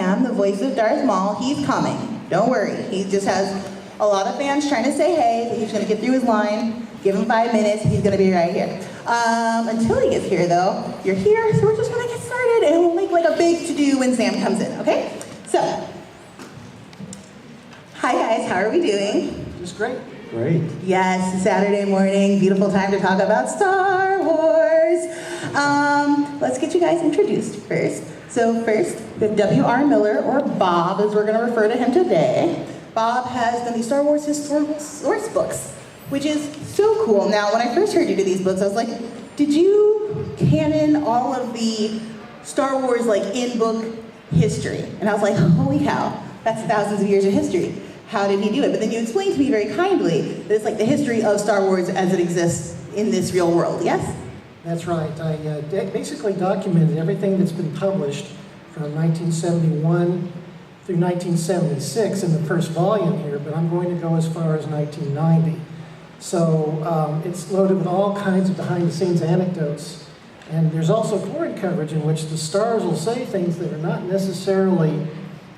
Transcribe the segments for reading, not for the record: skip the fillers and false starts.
Sam, the voice of Darth Maul. He's coming. Don't worry. He just has a lot of fans trying to say hey, so he's going to get through his line. Give him 5 minutes. He's going to be right here. Until he gets here, though, you're here, so we're just going to get started, and we'll make like a big to-do when Sam comes in, okay? So, hi guys, how are we doing? Just great. Great. Yes, Saturday morning, beautiful time to talk about Star Wars. Let's get you guys introduced first. So first, the W.R. Miller, or Bob, as we're going to refer to him today. Bob has done the Star Wars historical source books, which is so cool. Now, when I first heard you do these books, I was like, did you canon all of the Star Wars like in-book history? And I was like, holy cow, that's thousands of years of history. How did he do it? But then you explained to me very kindly that it's like the history of Star Wars as it exists in this real world, yes? That's right. I basically documented everything that's been published from 1971 through 1976 in the first volume here, but I'm going to go as far as 1990. So it's loaded with all kinds of behind-the-scenes anecdotes. And there's also foreign coverage in which the stars will say things that are not necessarily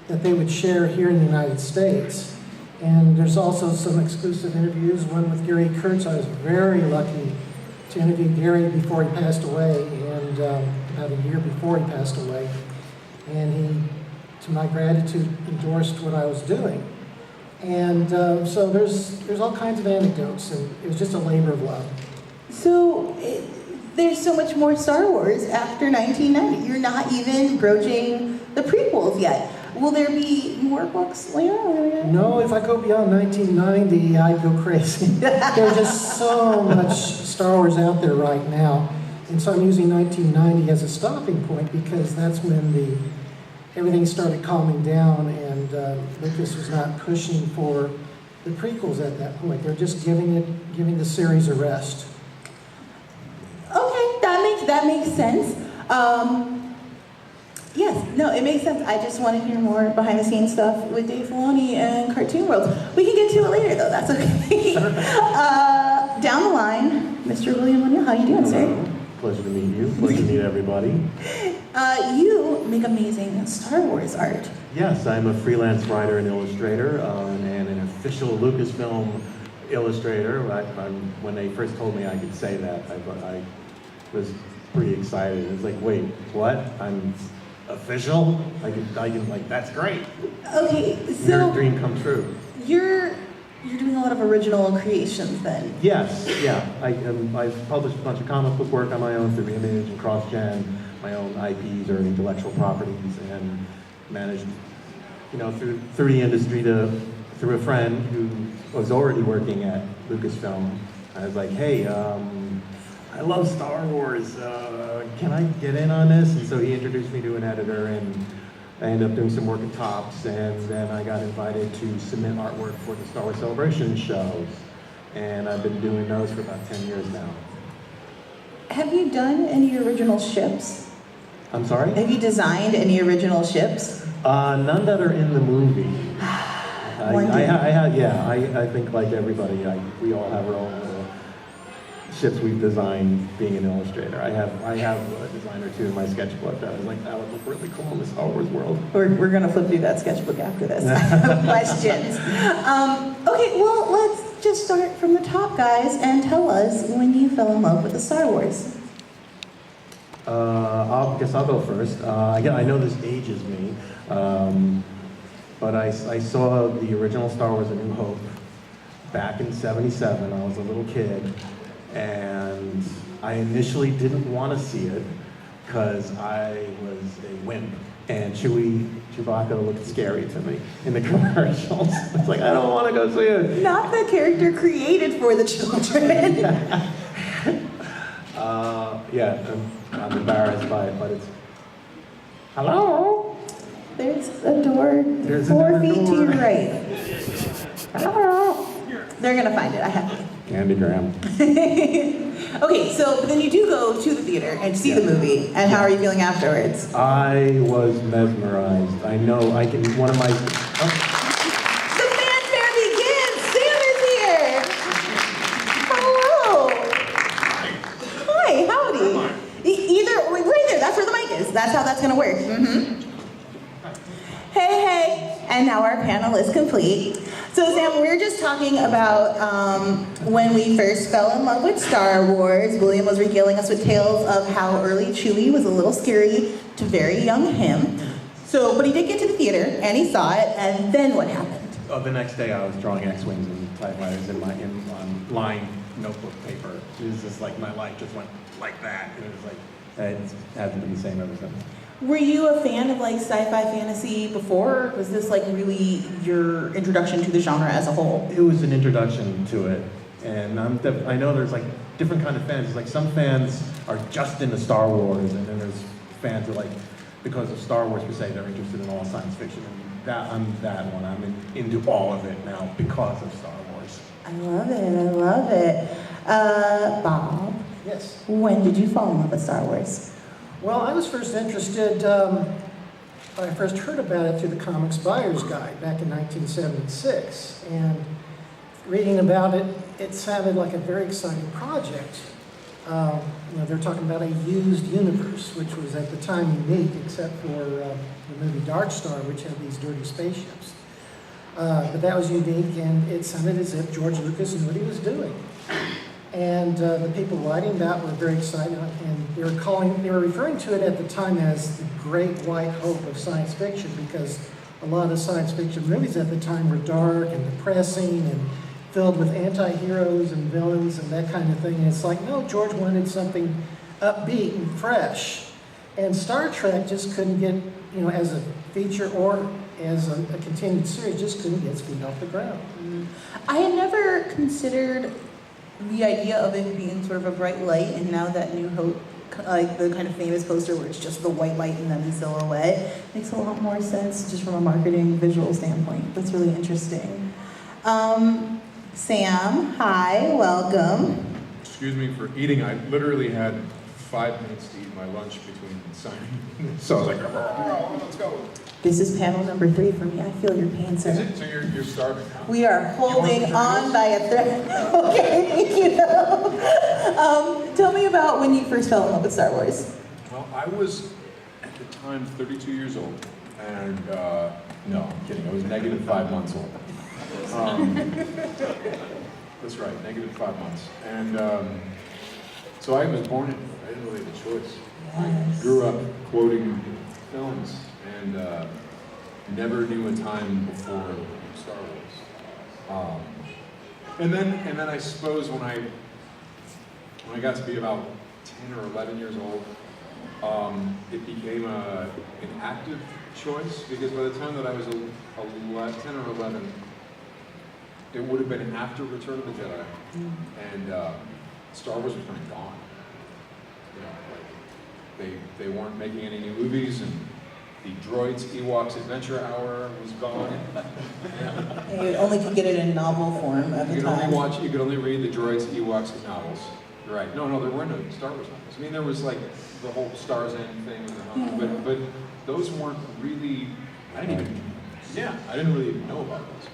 that they would share here in the United States. And there's also some exclusive interviews, one with Gary Kurtz. I was very lucky to interview Gary before he passed away, and about a year before he passed away. And he, to my gratitude, endorsed what I was doing. And so there's all kinds of anecdotes, and it was just a labor of love. So there's so much more Star Wars after 1990. You're not even broaching the prequels yet. Will there be more books later? No, if I go beyond 1990, I'd go crazy. There's just so much Star Wars out there right now. And so I'm using 1990 as a stopping point because that's when everything started calming down, and Lucas was not pushing for the prequels at that point. They're just giving the series a rest. Okay, that makes sense. Yes, no, it makes sense. I just want to hear more behind the scenes stuff with Dave Filoni and Cartoon World. We can get to it later, though. That's okay. Down the line, Mr. William O'Neill, how you doing, sir? Pleasure to meet you. Pleasure to meet everybody. You make amazing Star Wars art. Yes, I'm a freelance writer and illustrator, and an official Lucasfilm illustrator. When they first told me I could say that, I was pretty excited. It was like, wait, what? I'm official? I can like, that's great. Okay, so Your dream come true. You're doing a lot of original creations then. Yes, yeah. I've published a bunch of comic book work on my own through Image and CrossGen, my own IPs or intellectual properties, and managed, through the industry through a friend who was already working at Lucasfilm. I was like, hey, I love Star Wars. Can I get in on this? And so he introduced me to an editor, and I ended up doing some work at Topps, and then I got invited to submit artwork for the Star Wars Celebration shows. And I've been doing those for about 10 years now. Have you done any original ships? I'm sorry? Have you designed any original ships? None that are in the movie. I think like everybody, we all have our own little ships we've designed being an illustrator. I have a design or two in my sketchbook that I was like, that would look really cool in the Star Wars world. We're going to flip through that sketchbook after this. I have questions. Okay, well, let's just start from the top, guys, and tell us when you fell in love with the Star Wars. I guess I'll go first. Again, I know this ages me, but I saw the original Star Wars: A New Hope back in '77. I was a little kid, and I initially didn't want to see it because I was a wimp, and Chewbacca looked scary to me in the commercials. It's like, I don't want to go see it. Not the character created for the children. I'm embarrassed by it, but it's... Hello? There's a door. There's 4 feet door. to your right. Hello? They're going to find it. I have it. Candy Graham. Okay, so then you do go to the theater and see the movie, and how are you feeling afterwards? I was mesmerized. I know, one of my... The fanfare begins! Sam is here! Hello! Hi, howdy. Either, right there, that's where the mic is. That's how that's gonna work. And now our panel is complete. So Sam, we were just talking about when we first fell in love with Star Wars. William was regaling us with tales of how early Chewie was a little scary to very young him. So, but he did get to the theater and he saw it, and then what happened? Oh, the next day I was drawing X-Wings and TIE fighters on lined notebook paper. It was just like my life just went like that. And it was like, it hasn't been the same ever since. Were you a fan of like sci-fi fantasy before? Was this like really your introduction to the genre as a whole? It was an introduction to it. And I know there's like different kind of fans. It's like some fans are just into Star Wars, and then there's fans who like, because of Star Wars per se, they're interested in all science fiction. And I'm that one. I'm into all of it now because of Star Wars. I love it, I love it. Bob? Yes. When did you fall in love with Star Wars? Well, I was first interested, I first heard about it through the Comics Buyer's Guide back in 1976. And reading about it, it sounded like a very exciting project. They're talking about a used universe, which was at the time unique, except for the movie Dark Star, which had these dirty spaceships. But that was unique, and it sounded as if George Lucas knew what he was doing. And the people writing that were very excited, and they were referring to it at the time as the great white hope of science fiction, because a lot of science fiction movies at the time were dark and depressing and filled with anti-heroes and villains and that kind of thing. And it's like, no, George wanted something upbeat and fresh. And Star Trek just couldn't get, as a feature or as a continued series, just couldn't get its feet off the ground. I had never considered the idea of it being sort of a bright light, and now that New Hope, like the kind of famous poster where it's just the white light and then the silhouette, makes a lot more sense just from a marketing visual standpoint. That's really interesting. Sam, hi, welcome. Excuse me for eating. I literally had 5 minutes to eat my lunch between signing. So I was like, oh, let's go. This is panel number 3 for me. I feel your pain, sir. Is it? So you're starving now? We are holding on by a thread. Okay, thank you. Tell me about when you first fell in love with Star Wars. Well, I was, at the time, 32 years old. And, no, I'm kidding. I was negative 5 months old. That's right, negative 5 months. And so I was born in, I didn't really have a choice. Yes. I grew up quoting films and never knew a time before Star Wars. And then I suppose when I got to be about 10 or 11 years old, it became an active choice, because by the time that I was 10 or 11, it would have been after Return of the Jedi, and Star Wars was kind of gone. They weren't making any new movies, and the Droids Ewoks Adventure Hour was gone. You only could get it in novel form at the time. You could only read the Droids Ewoks novels. You're right. No, there were no Star Wars novels. I mean, there was like the whole Star's End thing, and but those weren't really. I didn't really even know about those.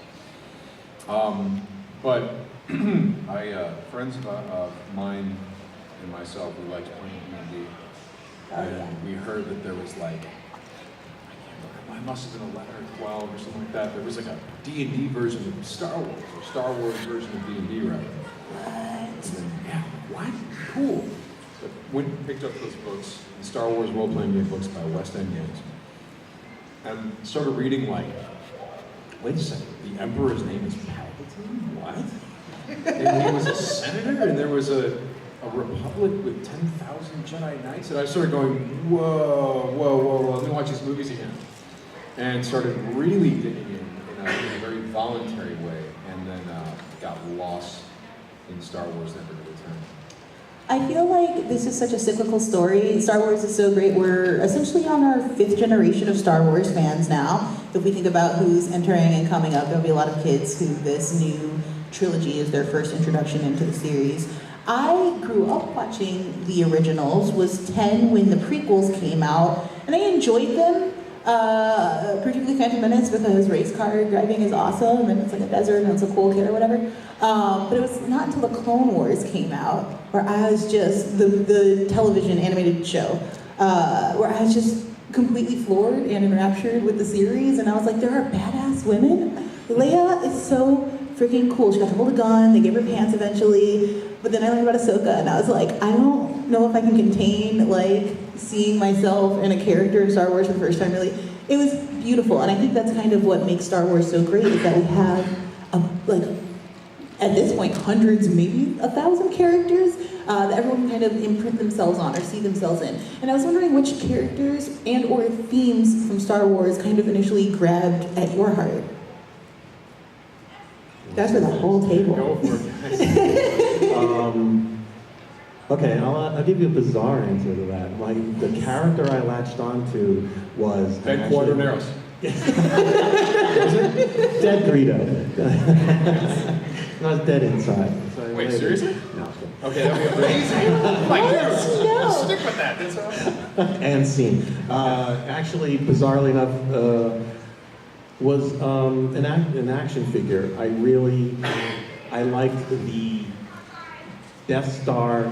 But friends of mine and myself, we liked playing D&D. And we heard that there was like, I can't remember, I must have been 11 or 12 or something like that. There was like a D&D version of Star Wars, or Star Wars version of D&D, rather. And then, yeah, what? Cool. So went and picked up those books, the Star Wars role-playing game books by West End Games, and started reading like, wait a second, the Emperor's name is Palpatine? What? And he was a senator, and there was a republic with 10,000 Jedi Knights, and I started going, whoa, let me watch these movies again. And started really digging in a very voluntary way, and then got lost in Star Wars never to return. I feel like this is such a cyclical story. Star Wars is so great. We're essentially on our 5th generation of Star Wars fans now. If we think about who's entering and coming up, there'll be a lot of kids who this new trilogy is their first introduction into the series. I grew up watching the originals, was 10 when the prequels came out, and I enjoyed them, particularly Phantom Menace, because race car driving is awesome, and it's like a desert, and it's a cool kid or whatever. But it was not until the Clone Wars came out, where I was just, the television animated show, where I was just completely floored and enraptured with the series, and I was like, there are badass women. Leia is so freaking cool. She got to hold a gun, they gave her pants eventually, but then I learned about Ahsoka, and I was like, I don't know if I can contain, like, seeing myself in a character in Star Wars for the first time, really. It was beautiful, and I think that's kind of what makes Star Wars so great, is that we have, like, at this point, hundreds, maybe 1,000 characters that everyone can kind of imprint themselves on or see themselves in. And I was wondering which characters and or themes from Star Wars kind of initially grabbed at your heart. That's for the whole table. Go for it. Okay, I'll give you a bizarre answer to that. The character I latched onto was Ben Quaterneros. Dead Greedo. Not dead inside. So Wait, seriously? No. Okay, that would be amazing. Like, No. stick with that. That's all. And scene. Actually, bizarrely enough, was an action figure. I liked the Death Star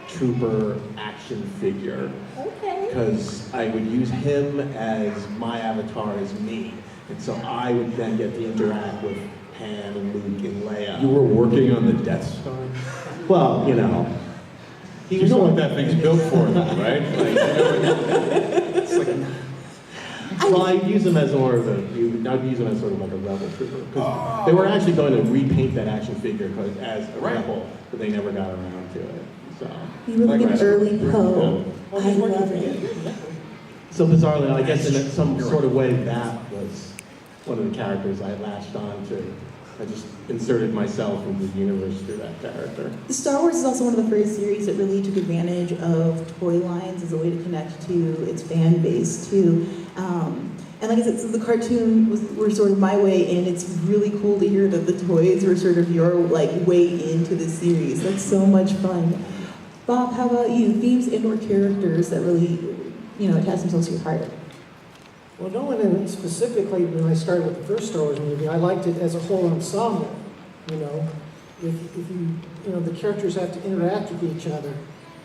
Trooper action figure. Okay. Because I would use him as my avatar as me. And so I would then get to interact with Han and Luke and Leia. You were working on the Death Star? Well, you know. He You was know on- what that thing's built for, though, right? Like, it's like, Well, I'd use him as more of I'd use him as sort of like a rebel trooper. 'Cause they were actually going to repaint that action figure as a Right. rebel, but they never got around to it. So. You were like an Like early Poe. Well, I he's working love for you. it. So bizarrely, I guess in some sort of way, that was one of the characters I latched on to. I just inserted myself into the universe through that character. Star Wars is also one of the first series that really took advantage of toy lines as a way to connect to its fan base too. And like I said, so the cartoon were sort of my way in. It's really cool to hear that the toys were sort of your way into the series. That's so much fun. Bob, how about you? Themes and or characters that really, attach themselves to your heart. Well, no one in specifically, when I started with the first Star Wars movie, I liked it as a whole ensemble. If the characters have to interact with each other.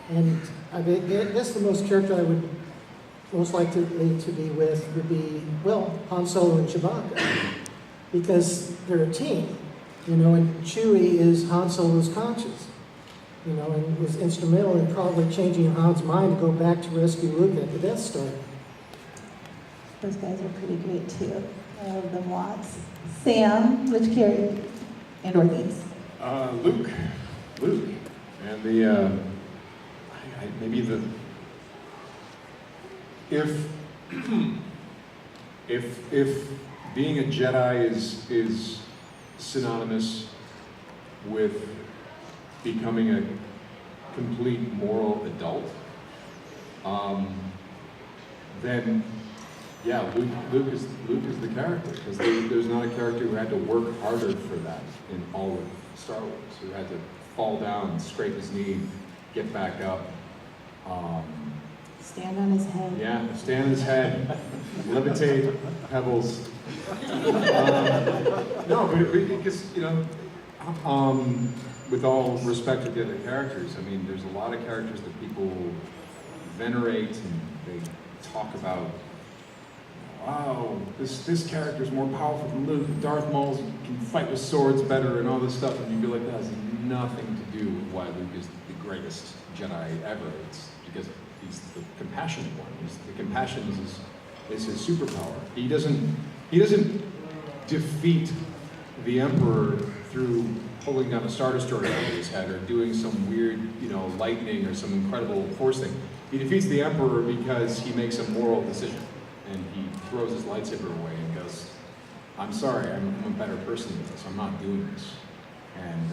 And I guess the most character I would most likely to be with would be, Han Solo and Chewbacca. Because they're a team, and Chewie is Han Solo's conscience. And was instrumental in probably changing Han's mind to go back to rescue Luke at the Death Star. Those guys are pretty great too. I love them lots. Sam, which character and or themes? Luke, and if being a Jedi is synonymous with becoming a complete moral adult, then yeah, Luke is the character, because there's not a character who had to work harder for that in all of Star Wars, who had to fall down, scrape his knee, get back up. Stand on his head. Yeah, stand on his head, levitate pebbles. No, but because, with all respect to the other characters, I mean, there's a lot of characters that people venerate and they talk about. Wow, this character's more powerful than Luke. Darth Maul can fight with swords better and all this stuff, and you'd be like, that has nothing to do with why Luke is the greatest Jedi ever. It's because he's the compassionate one. The compassion is his superpower. He doesn't defeat the Emperor through pulling down a Star Destroyer over his head or doing some weird, lightning or some incredible force thing. He defeats the Emperor because he makes a moral decision. And he throws his lightsaber away and goes, I'm sorry, I'm a better person than this. I'm not doing this. And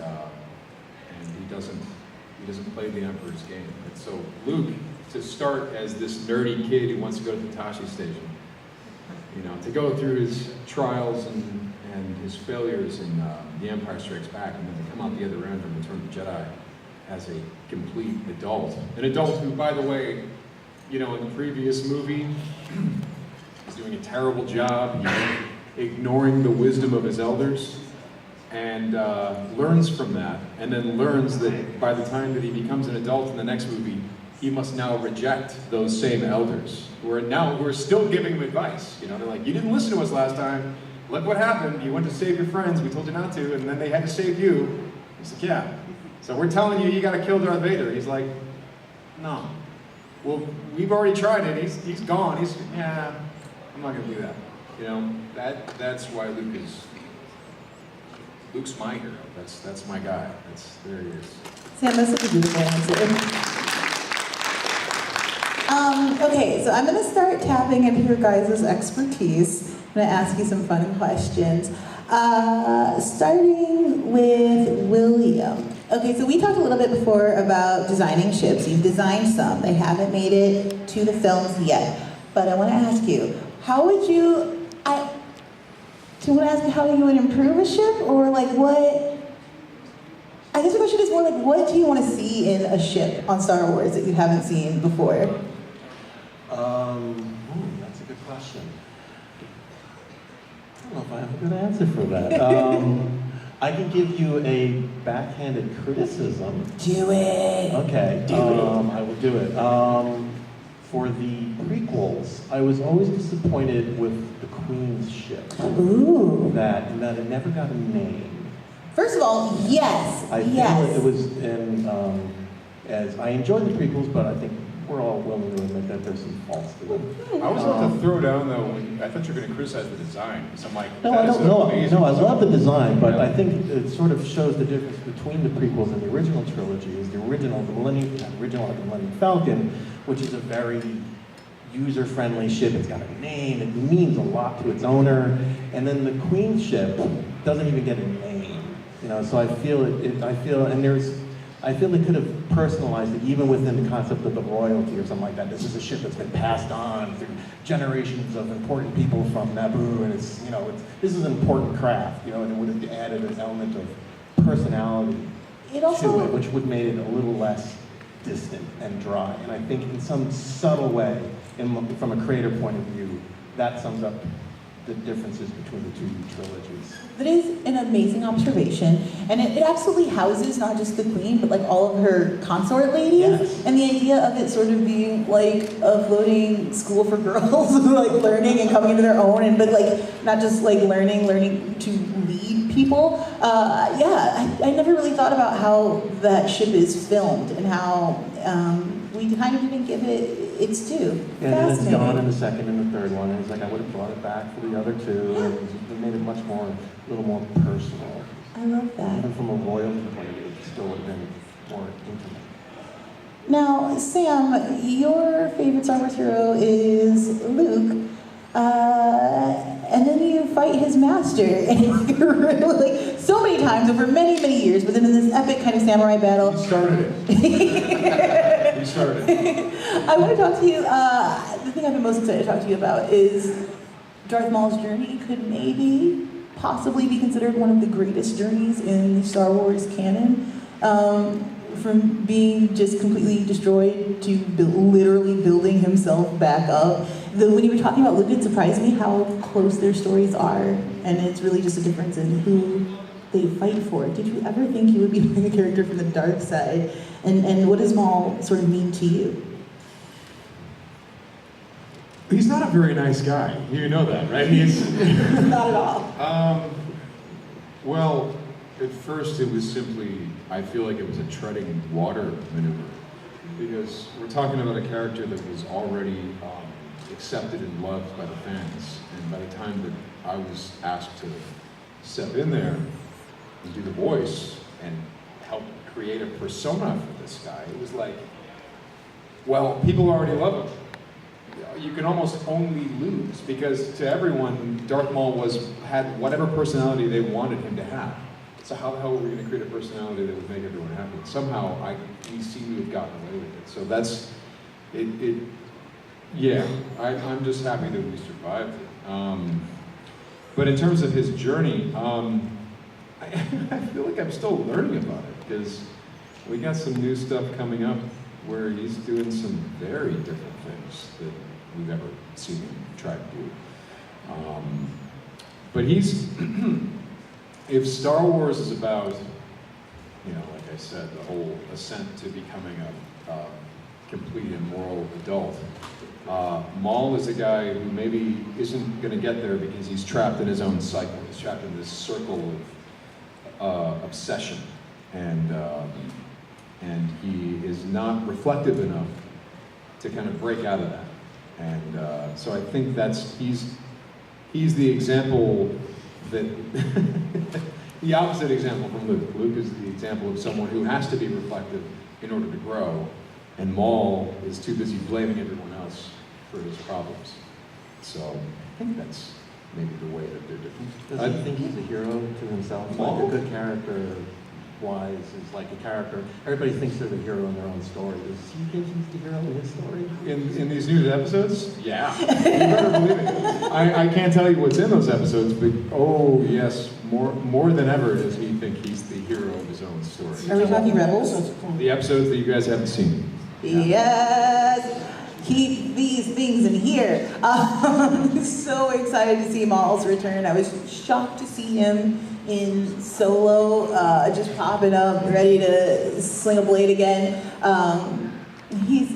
he doesn't play the Emperor's game. And so Luke, to start as this nerdy kid who wants to go to the Tashi station, to go through his trials and his failures in The Empire Strikes Back, and then to come out the other end and Return of the Jedi as a complete adult. An adult who, by the way, in the previous movie, he's doing a terrible job, ignoring the wisdom of his elders, and learns from that, and then learns that by the time that he becomes an adult in the next movie, he must now reject those same elders. We're still giving him advice. You know, they're like, you didn't listen to us last time. Look what happened. You went to save your friends. We told you not to, and then they had to save you. He's like, yeah. So we're telling you got to kill Darth Vader. He's like, no. Well, we've already tried it. He's gone. Yeah, I'm not going to do that. You know, that's why Luke's my hero. That's my guy. There he is. Sam, that's such a beautiful answer. Okay, so I'm going to start tapping into your guys' expertise. I'm going to ask you some fun questions. Starting with William. Okay, so we talked a little bit before about designing ships. You've designed some. They haven't made it to the films yet. But I want to ask you, how would you improve a ship? Or like what, I guess the question is more like, what do you want to see in a ship on Star Wars that you haven't seen before? That's a good question. I don't know if I have a good answer for that. I can give you a backhanded criticism. Do it. Okay. Do it. I will do it. For the prequels, I was always disappointed with the Queen's ship. Ooh. That it never got a name. First of all, yes. I yes. feel it was as I enjoyed the prequels, but I think we're all willing to admit that there's some faults to them. I was about to throw down though when I thought you were going to criticize the design. So I'm like, No, I don't know. No, I love the design, but I think it sort of shows the difference between the prequels and the original trilogy. Is the Millennium Falcon, which is a very user-friendly ship. It's got a name. It means a lot to its owner. And then the Queen's ship doesn't even get a name. You know, so I feel I feel they could have personalized it even within the concept of the royalty or something like that. This is a ship that's been passed on through generations of important people from Naboo, and this is an important craft, you know, and it would have added an element of personality to it, which would have made it a little less distant and dry. And I think in some subtle way, from a creator point of view, that sums up the differences between the two trilogies. That is an amazing observation, and it absolutely houses not just the Queen, but like all of her consort ladies. Yes. And the idea of it sort of being like a floating school for girls, like learning and coming into their own, and but like not just like learning to lead people. I never really thought about how that ship is filmed and how we kind of didn't give it its due. Yeah, and it's gone in the second and the third one, and it's like I would have brought it back for the other two, and it made it a little more personal. I love that. Even from a royalty point of view, it still would have been more intimate. Now, Sam, your favorite Star Wars hero is Luke, and then you fight his master, and really, so many times over many, many years, but then in this epic kind of samurai battle. He started it. He started it. I want to talk to you, the thing I've been most excited to talk to you about is Darth Maul's journey could maybe possibly be considered one of the greatest journeys in Star Wars canon. From being just completely destroyed to literally building himself back up. When you were talking about Luke, it surprised me how close their stories are, and it's really just a difference in who they fight for. Did you ever think you would be playing a character from the dark side? And what does Maul sort of mean to you? He's not a very nice guy. You know that, right? He's Not at all. Well, at first it was simply, I feel like it was a treading water maneuver, because we're talking about a character that was already accepted and loved by the fans, and by the time that I was asked to step in there and do the voice and help create a persona for this guy, it was like, well, people already love him. You can almost only lose, because to everyone, Darth Maul had whatever personality they wanted him to have. So how the hell were we going to create a personality that would make everyone happy? Somehow, we seem to have gotten away with it. So that's, yeah, I'm just happy that we survived it. But in terms of his journey, I feel like I'm still learning about it, because we got some new stuff coming up where he's doing some very different things that we've ever seen him try to do. But if Star Wars is about, like I said, the whole ascent to becoming complete immoral adult. Maul is a guy who maybe isn't going to get there because he's trapped in his own cycle. He's trapped in this circle of obsession, and he is not reflective enough to kind of break out of that. And so I think he's the example that the opposite example from Luke. Luke is the example of someone who has to be reflective in order to grow, and Maul is too busy blaming everyone else for his problems. So I think that's maybe the way that they're different. Does he think he's a hero to himself? Maul? Like a good character-wise is like a character. Everybody thinks they're the hero in their own story. Does he think he's the hero in his story? In these new episodes? Yeah. You better believe it. I can't tell you what's in those episodes, but oh yes, more than ever does he think he's the hero of his own story. Are we talking Rebels? The episodes that you guys haven't seen. Yes! Keep these things in here. So excited to see Maul's return. I was shocked to see him in Solo, just popping up, ready to sling a blade again. He's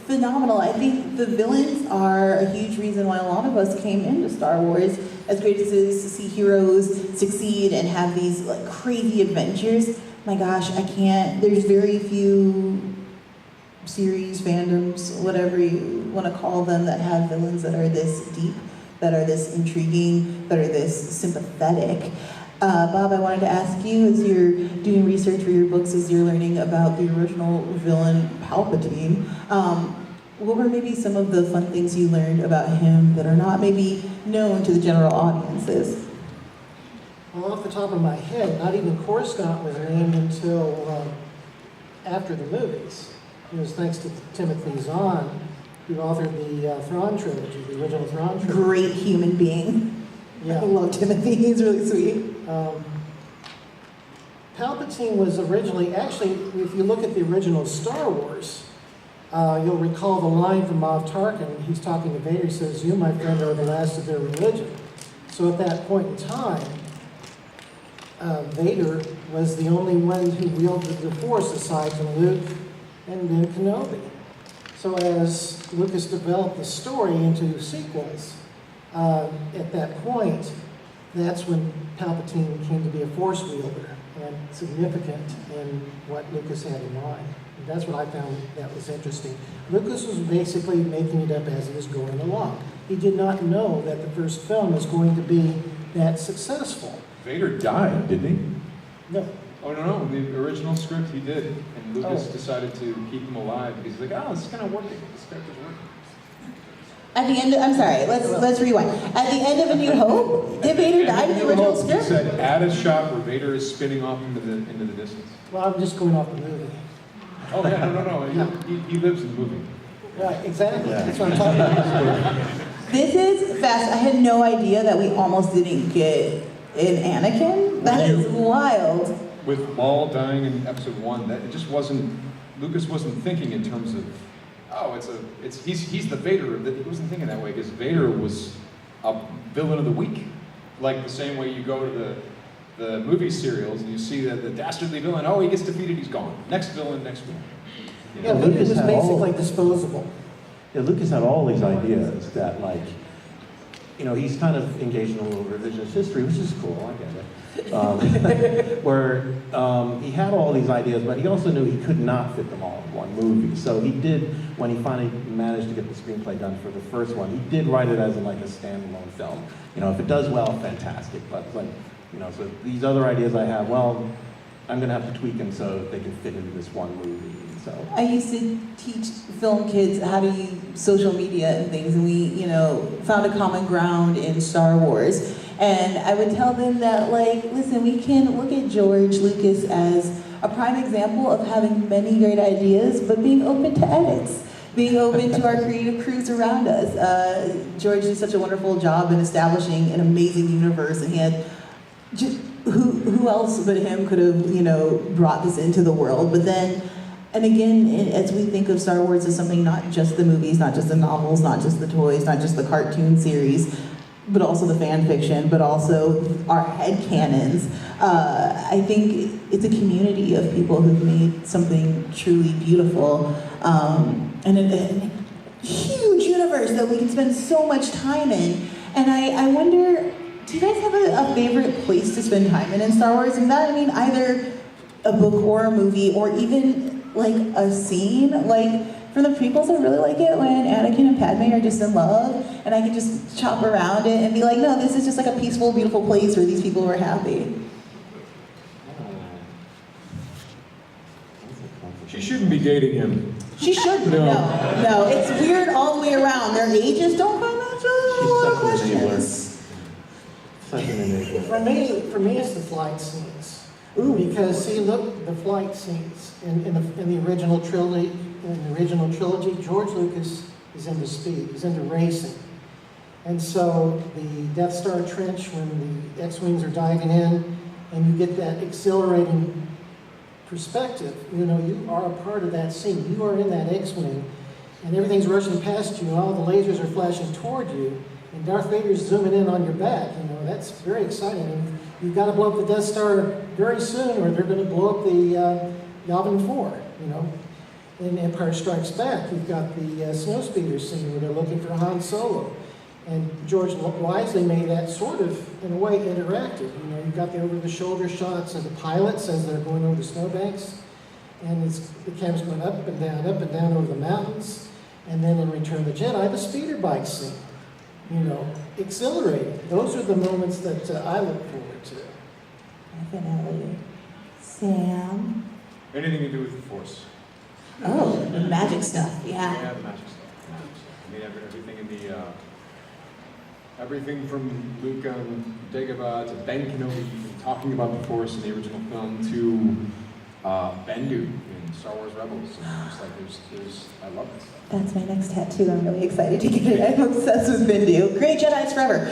phenomenal. I think the villains are a huge reason why a lot of us came into Star Wars. As great as it is to see heroes succeed and have these like crazy adventures, my gosh, I can't. There's very few series, fandoms, whatever you want to call them, that have villains that are this deep, that are this intriguing, that are this sympathetic. Bob, I wanted to ask you, as you're doing research for your books, as you're learning about the original villain, Palpatine, what were maybe some of the fun things you learned about him that are not maybe known to the general audiences? Well, off the top of my head, not even Coruscant was named until after the movies. It was thanks to Timothy Zahn, who authored the Thrawn trilogy, the original Thrawn trilogy. Great human being. Yeah. I love Timothy, he's really sweet. Palpatine was originally, actually, if you look at the original Star Wars, you'll recall the line from Moff Tarkin. He's talking to Vader, he says, "You, my friend, are the last of their religion." So at that point in time, Vader was the only one who wielded the Force aside from Luke and then Kenobi. So as Lucas developed the story into sequels, at that point, that's when Palpatine came to be a Force wielder and significant in what Lucas had in mind. And that's what I found that was interesting. Lucas was basically making it up as he was going along. He did not know that the first film was going to be that successful. Vader died, didn't he? No. Oh, no. In the original script, he did. And Lucas decided to keep him alive because he's like, oh, this is kind of working. This character's working. At the end, I'm sorry, let's rewind. At the end of A New Hope, did Vader die in the original He script? said, add a shot where Vader is spinning off into the distance. Well, I'm just going off the movie. Oh, yeah, no. He lives in the movie. Right, exactly. That's what I'm talking about. This is fast. I had no idea that we almost didn't get an Anakin. That is wild. With Maul dying in episode 1, that it just wasn't, Lucas wasn't thinking in terms of, oh, he's the Vader. He wasn't thinking that way because Vader was a villain of the week. Like the same way you go to the movie serials and you see that the dastardly villain, oh, he gets defeated, he's gone. Next villain, next villain. You know? Yeah, Lucas was basically disposable. Yeah, Lucas had all these ideas that, like, you know, he's kind of engaged in a little revisionist history, which is cool, I get it. Where he had all these ideas, but he also knew he could not fit them all in one movie. So he did, when he finally managed to get the screenplay done for the first one, he did write it as like a standalone film. You know, if it does well, fantastic. But like, you know, so these other ideas I have, well, I'm gonna have to tweak them so they can fit into this one movie. So I used to teach film kids how to use social media and things, and we, you know, found a common ground in Star Wars. And I would tell them that, like, listen, we can look at George Lucas as a prime example of having many great ideas, but being open to edits, being open to our creative crews around us. George did such a wonderful job in establishing an amazing universe, and he had just, who else but him could have, you know, brought this into the world. But then, and again, as we think of Star Wars as something not just the movies, not just the novels, not just the toys, not just the cartoon series, but also the fan fiction, but also our headcanons. I think it's a community of people who've made something truly beautiful, and a huge universe that we can spend so much time in. And I wonder, do you guys have a favorite place to spend time in Star Wars? And that, I mean, either a book or a movie, or even like a scene. Like, from the prequels, I really like it when Anakin and Padme are just in love, and I can just chop around it and be like, no, this is just like a peaceful, beautiful place where these people were happy. She shouldn't be dating him. She shouldn't. No, it's weird all the way around. Their ages don't come out. A lot of questions. Such an enabler. For me, it's the flight scenes. Ooh. Because see, look, the flight scenes in the original trilogy. In the original trilogy, George Lucas is into speed. He's into racing, and so the Death Star trench, when the X-wings are diving in, and you get that exhilarating perspective. You know, you are a part of that scene. You are in that X-wing, and everything's rushing past you, and all the lasers are flashing toward you, and Darth Vader's zooming in on your back. You know, that's very exciting. And you've got to blow up the Death Star very soon, or they're going to blow up the Yavin 4. You know. In Empire Strikes Back, you've got the snowspeeder scene where they're looking for Han Solo. And George wisely made that sort of, in a way, interactive. You know, you've got the over-the-shoulder shots of the pilots as they're going over the snowbanks. And the camera's going up and down over the mountains. And then in Return of the Jedi, the speeder bike scene. You know, exhilarating. Those are the moments that I look forward to. Definitely. Sam? Anything to do with the Force. Oh, the magic stuff, yeah. Yeah, the magic stuff. I mean, everything in the, everything from Luke on Dagobah to Ben Kenobi talking about the Force in the original film to Bendu in Star Wars Rebels. And just like there's, I love this stuff. That's my next tattoo. I'm really excited to get it. I'm obsessed with Bendu. Great Jedi's forever.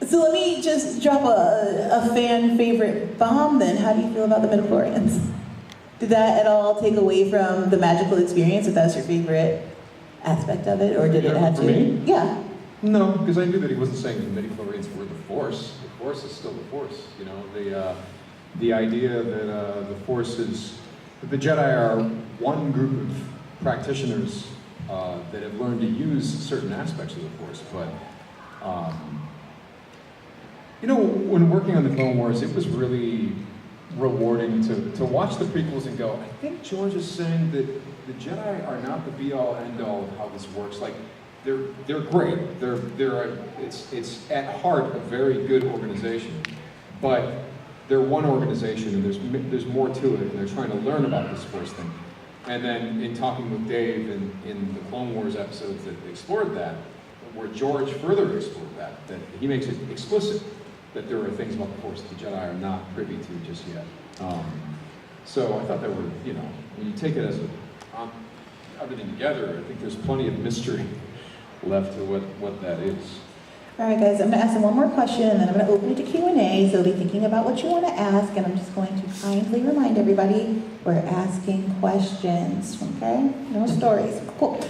So let me just drop a fan favorite bomb then. How do you feel about the midichlorians? Did that at all take away from the magical experience, if that's your favorite aspect of it, or did it have for to? me? Yeah. No, because I knew that he wasn't saying the midichlorians were the Force. The Force is still the Force. You know, the idea that the Force is, that the Jedi are one group of practitioners that have learned to use certain aspects of the Force. But you know, when working on the Clone Wars, it was really rewarding to watch the prequels and go, I think George is saying that the Jedi are not the be-all, end-all of how this works. Like, they're great. It's at heart a very good organization, but they're one organization and there's more to it, and they're trying to learn about this Force thing. And then in talking with Dave in the Clone Wars episodes that explored that, where George further explored that he makes it explicit that there are things about the Force that the Jedi are not privy to just yet. So I thought that were, you know, when you take it as everything together, I think there's plenty of mystery left to what that is. All right, guys, I'm going to ask them one more question, and then I'm going to open it to Q&A, so be thinking about what you want to ask, and I'm just going to kindly remind everybody we're asking questions, okay? No stories. Cool.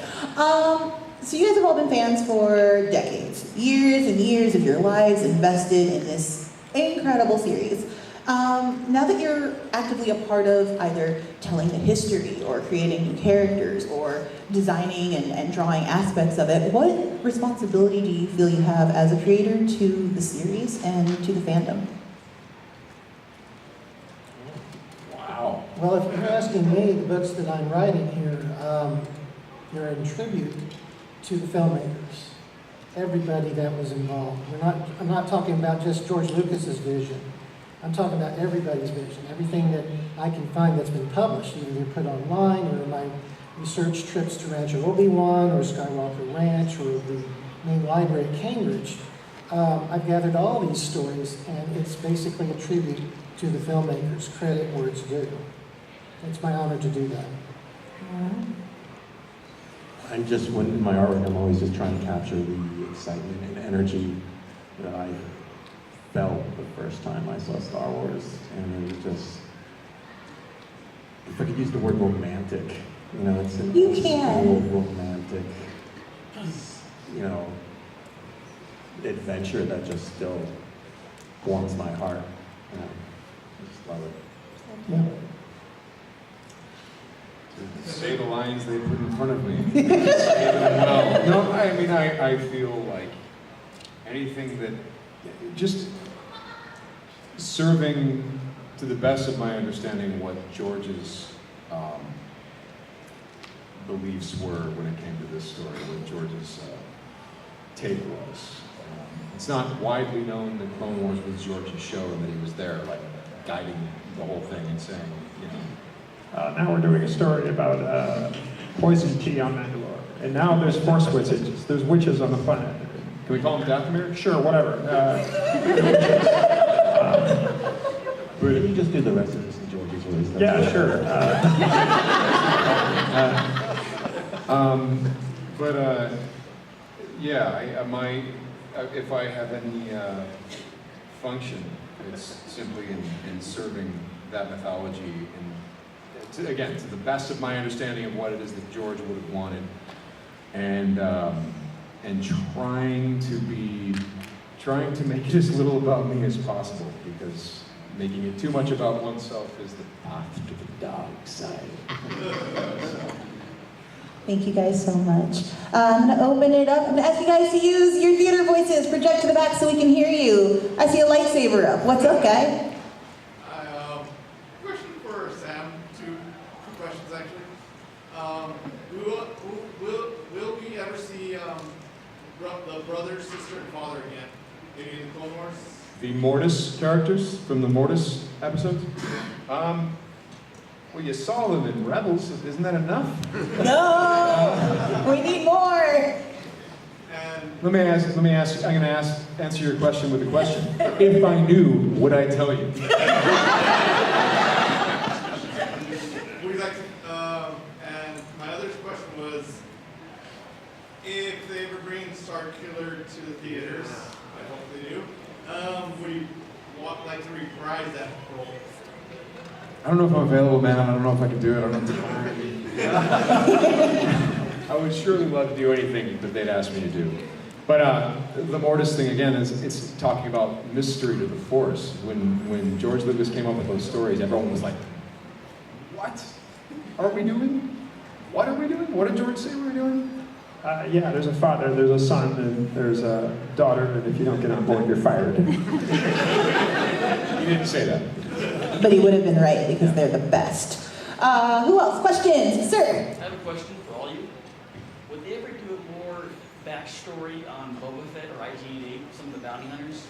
So you guys have all been fans for decades, years and years of your lives invested in this incredible series. Now that you're actively a part of either telling the history or creating new characters or designing and drawing aspects of it, what responsibility do you feel you have as a creator to the series and to the fandom? Wow. Well, if you're asking me, the books that I'm writing here, they're in tribute to the filmmakers, everybody that was involved. I'm not talking about just George Lucas's vision. I'm talking about everybody's vision, everything that I can find that's been published, either put online or my research trips to Rancho Obi-Wan or Skywalker Ranch or the main library at Cambridge. I've gathered all these stories, and it's basically a tribute to the filmmakers, credit where it's due. It's my honor to do that. I'm just, when in my artwork, I'm always just trying to capture the excitement and energy that I felt the first time I saw Star Wars, and it was just, if I could use the word romantic, you know, it's You can. romantic, you know, adventure that just still warms my heart. You know, I just love it. Yeah. Say the lines they put in front of me. Say them well. No, I mean, I feel like anything that, just serving, to the best of my understanding, what George's beliefs were when it came to this story, what George's take was. It's not widely known that Clone Wars was George's show and that he was there, like, guiding the whole thing and saying, you know. Now we're doing a story about poison tea on Mandalore. And now there's Force witches. There's witches on the planet. Can we call him Dathomir? Sure, whatever. Can you just do the rest of this in George's voice? Yeah, sure. If I have any function, it's simply in serving that mythology, and again, to the best of my understanding of what it is that George would have wanted, and trying to make it as little about me as possible, because making it too much about oneself is the path to the dark side. Thank you guys so much. I'm going to open it up. I'm going to ask you guys to use your theater voices. Project to the back so we can hear you. I see a lightsaber up. What's up, guy? Question for Sam. Two questions, actually. Will we ever see the brother, sister, and father again? Maybe in the Clone Wars? The Mortis characters from the Mortis episodes? Well, you saw them in Rebels. Isn't that enough? No! We need more! And Let me ask. I'm going to answer your question with a question. If I knew, would I tell you? would you like to? And my other question was, if they ever bring Starkiller to the theaters, I hope they do. Would you like to reprise that role? I don't know if I'm available, man. I don't know if I can do it. I don't know if I would surely love to do anything that they'd ask me to do. But the Mortis thing, again, it's talking about mystery to the Force. When George Lucas came up with those stories, everyone was like, what are we doing? What are we doing? What did George say we were doing? Yeah, there's a father, there's a son, and there's a daughter, and if you don't get on board, you're fired. He didn't say that. But he would have been right because they're the best. Who else? Questions? Sir? I have a question for all you. Would they ever do a more backstory on Boba Fett or IG-88, some of the bounty hunters?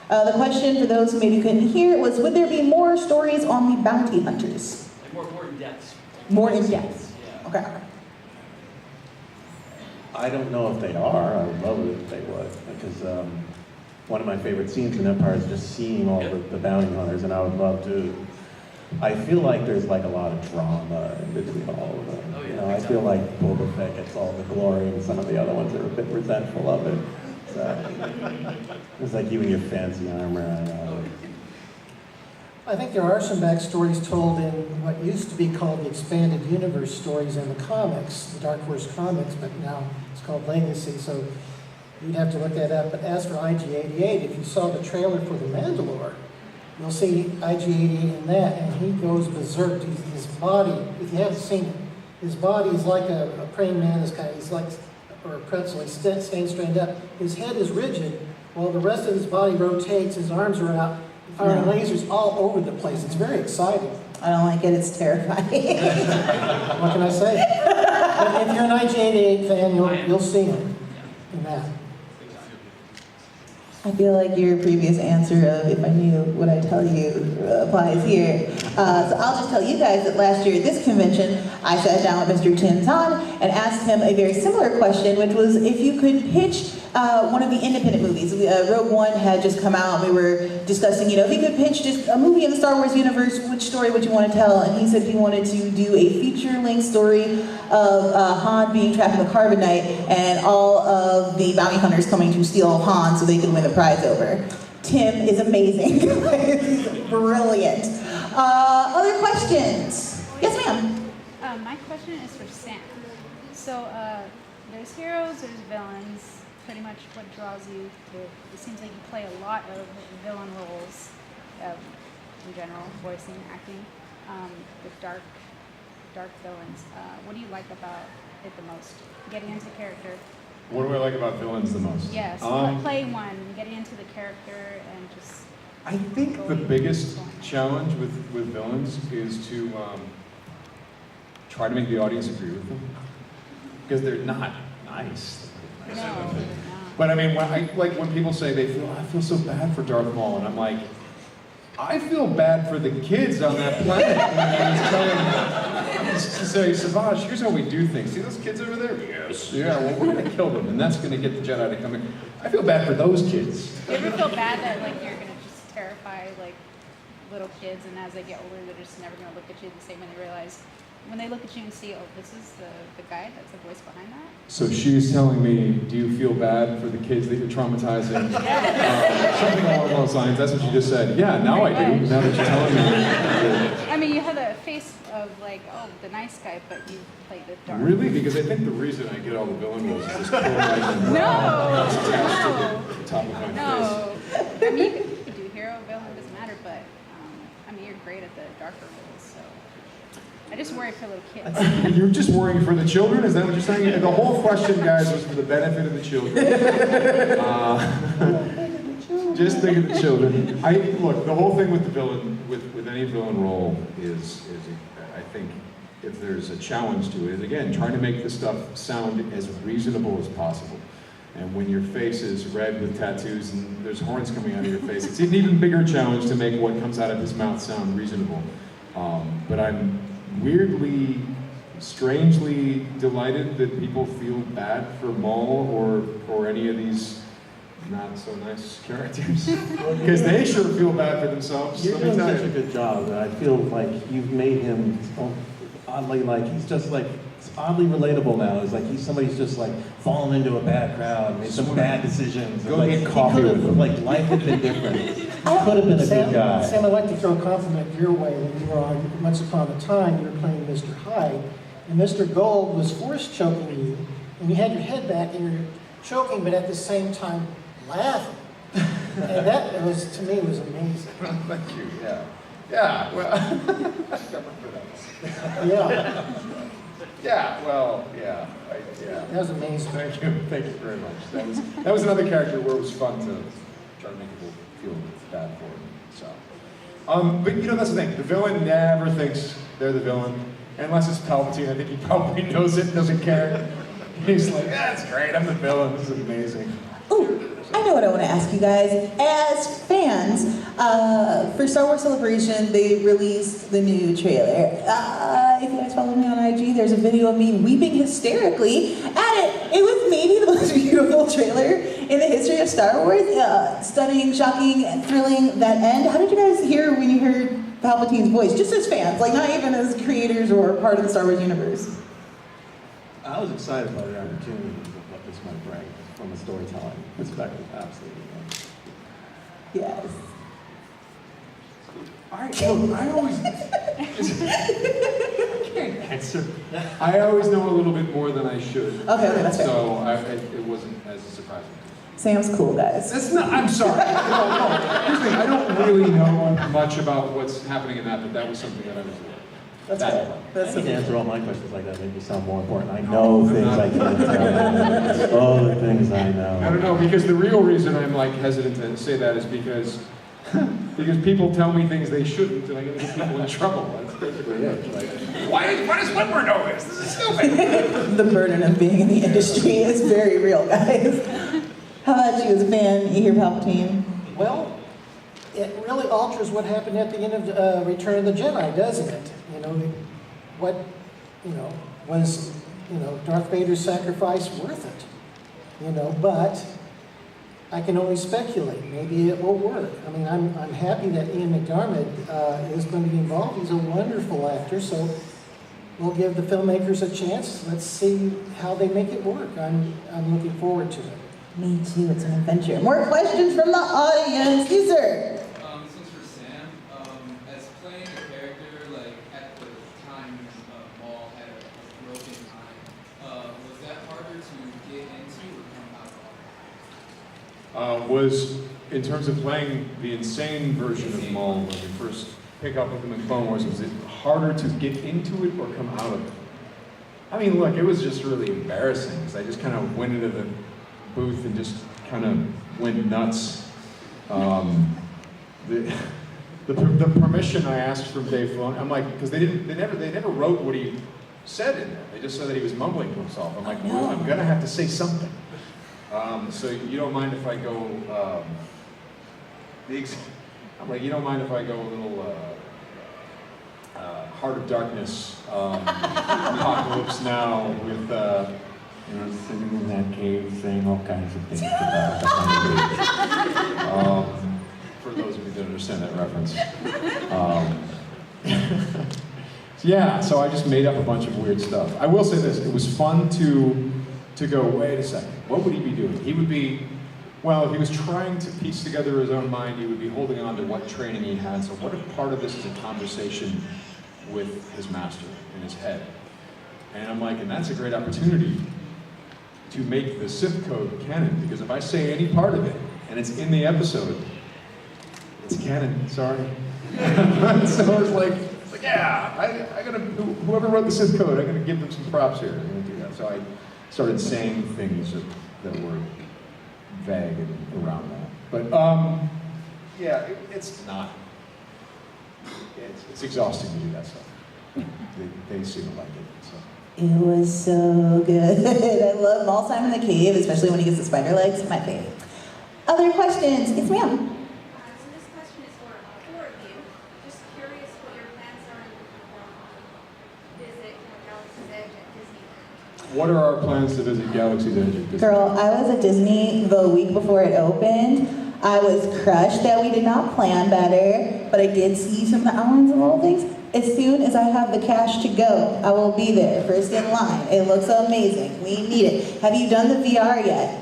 The question for those who maybe couldn't hear was, would there be more stories on the bounty hunters? Like more in depth. More in depth? Yeah. Okay. I don't know if they are. I would love it if they would, because one of my favorite scenes in Empire is just seeing all the bounty hunters, and I would love to. I feel like there's like a lot of drama in between all of them. Oh, yeah, You know, I feel like Boba Fett gets all the glory, and some of the other ones are a bit resentful of it. So it's like you and your fancy armor. I don't know. I think there are some backstories told in what used to be called the Expanded Universe stories in the comics, the Dark Horse comics, but now it's called Legacy, so you'd have to look that up. But as for IG-88, if you saw the trailer for The Mandalore, you'll see IG-88 in that, and he goes berserk. His body, if you haven't seen it, his body is like a praying mantis kind. He's like, or a pretzel, he's staying straightened up. His head is rigid, while the rest of his body rotates, his arms are out, firing lasers all over the place. It's very exciting. I don't like it. It's terrifying. What can I say? But if you're an IG-88 fan, you'll see him in that. I feel like your previous answer of if I knew, would I tell you applies here. So I'll just tell you guys that last year at this convention, I sat down with Mr. Tim Zahn and asked him a very similar question, which was if you could pitch one of the independent movies. Rogue One had just come out, and we were discussing, if you could pitch just a movie in the Star Wars universe, which story would you want to tell? And he said he wanted to do a feature-length story of Han being trapped in the Carbonite and all of the bounty hunters coming to steal Han so they can win the prize over. Tim is amazing. He's brilliant. Other questions? Yes, ma'am. My question is for Sam. So there's heroes, there's villains. pretty much what draws you to, it seems like you play a lot of villain roles in general, voicing, acting, with dark villains. What do you like about it the most? Getting into character. What do I like about villains the most? Yes, play one, getting into the character and just... I think the biggest challenge with villains is to try to make the audience agree with them. Because they're not nice. No, they're not. But I mean, when people say I feel so bad for Darth Maul, and I'm like, I feel bad for the kids on that planet. And he's telling say, Savage, here's how we do things. See those kids over there? Yes. Yeah, well, we're gonna kill them, and that's gonna get the Jedi to come in. I feel bad for those kids. You ever feel bad that like you're gonna just terrify like little kids, and as they get older, they're just never gonna look at you the same when they realize, when they look at you and see, oh, this is the guy that's the voice behind that? So she's telling me, do you feel bad for the kids that you're traumatizing? Something along those lines. That's what you just said. Yeah, now I do. Now that you're telling me. I mean, you have a face of like, oh, the nice guy, but you play the dark. Really? Because I think the reason I get all the villain roles is this cool top of my face. I mean, you could do hero, villain, it doesn't matter, but I mean, you're great at the darker roles, so. I just worry for little kids. You're just worrying for the children? Is that what you're saying? The whole question, guys, was for the benefit of the children. Just think of the children. Look, the whole thing with the villain, with any villain role is I think if there's a challenge to it, is again, trying to make the stuff sound as reasonable as possible. And when your face is red with tattoos and there's horns coming out of your face, it's an even bigger challenge to make what comes out of his mouth sound reasonable. But I'm weirdly, strangely delighted that people feel bad for Maul or any of these not so nice characters. Because they sure feel bad for themselves. You're doing such a good job that I feel like you've made him oddly he's just oddly relatable now. It's like somebody's just fallen into a bad crowd, made some bad decisions. Go get coffee with them. Life had been different. He could have been a good guy. Sam, I'd like to throw a compliment your way. When you were on Once Upon a Time, you were playing Mr. Hyde, and Mr. Gold was force choking you, and you had your head back, and you're choking, but at the same time laughing. And that was, to me, was amazing. Thank you, yeah. Yeah, well, I remember that. Yeah. Yeah, well, yeah. That was amazing. Thank you very much. That was another character where it was fun to try to make people feel bad for him. So, but that's the thing. The villain never thinks they're the villain, unless it's Palpatine. I think he probably knows it, doesn't care. He's like, that's great. I'm the villain. This is amazing. Ooh, I know what I want to ask you guys. As fans, for Star Wars Celebration, they released the new trailer. If you guys follow me on IG, there's a video of me weeping hysterically at it. It was maybe the most beautiful trailer in the history of Star Wars. Stunning, shocking, and thrilling, that end. How did you guys hear when you heard Palpatine's voice? Just as fans, not even as creators or part of the Star Wars universe. I was excited by the opportunity of what this might bring from a storytelling perspective, absolutely. Yes. I always can't answer. I always know a little bit more than I should. Okay, that's fair. So it wasn't as surprising. Sam's cool, guys. That's not. I'm sorry. No. Here's the thing. I don't really know much about what's happening in that, but that was something that I was doing. That's fair. I can answer all my questions like that, make me sound more important. I know things I can't tell. All the things I know. I don't know, because the real reason I'm hesitant to say that is because people tell me things they shouldn't, and I get people in trouble. That's basically it. Why does Witwer know this? This is stupid. The burden of being in the industry is very real, guys. How about you as a fan? You hear Palpatine? Well, it really alters what happened at the end of Return of the Jedi, doesn't it? Was Darth Vader's sacrifice worth it? But I can only speculate. Maybe it will work. I mean, I'm happy that Ian McDiarmid is going to be involved. He's a wonderful actor, so we'll give the filmmakers a chance. Let's see how they make it work. I'm looking forward to it. Me too, it's an adventure. More questions from the audience. Yes, sir. This one's for Sam. As playing a character at the time Maul had a broken time, was that harder to get into or come out was in terms of playing the insane version of Maul when we first pick up with him in Clone Wars. Was it harder to get into it or come out of it? I mean, look, it was just really embarrassing because I just kind of went into the booth and just kind of went nuts. The permission I asked from Dave Filoni, I'm like, because they never wrote what he said in there. They just said that he was mumbling to himself. I'm like, well, I'm gonna have to say something. So you don't mind if I go? I'm like, you don't mind if I go a little Heart of Darkness, Apocalypse Now with sitting in that cave saying all kinds of things about the for those of you that understand that reference. Yeah, so I just made up a bunch of weird stuff. I will say this, it was fun to go, wait a second, what would he be doing? He would be, well, if he was trying to piece together his own mind, he would be holding on to what training he had. So what if part of this is a conversation with his master in his head? And I'm like, and that's a great opportunity to make the Sith code canon, because if I say any part of it, and it's in the episode, it's canon, sorry. So it's like, yeah, I gotta, whoever wrote the Sith code, I'm gonna give them some props here. I'm gonna do that. So I started saying things that were vague and around that. But yeah, it's not, it's exhausting to do that stuff. They seem to like it, so. It was so good. I love Maul's time in the cave, especially when he gets the spider legs. My favorite. Other questions? Yes, ma'am. So this question is for four of you. Just curious what your plans are to visit Galaxy's Edge at Disneyland. What are our plans to visit Galaxy's Edge at Disney? Girl, I was at Disney the week before it opened. I was crushed that we did not plan better, but I did see some of the islands and little things. As soon as I have the cash to go, I will be there, first in line. It looks amazing. We need it. Have you done the VR yet?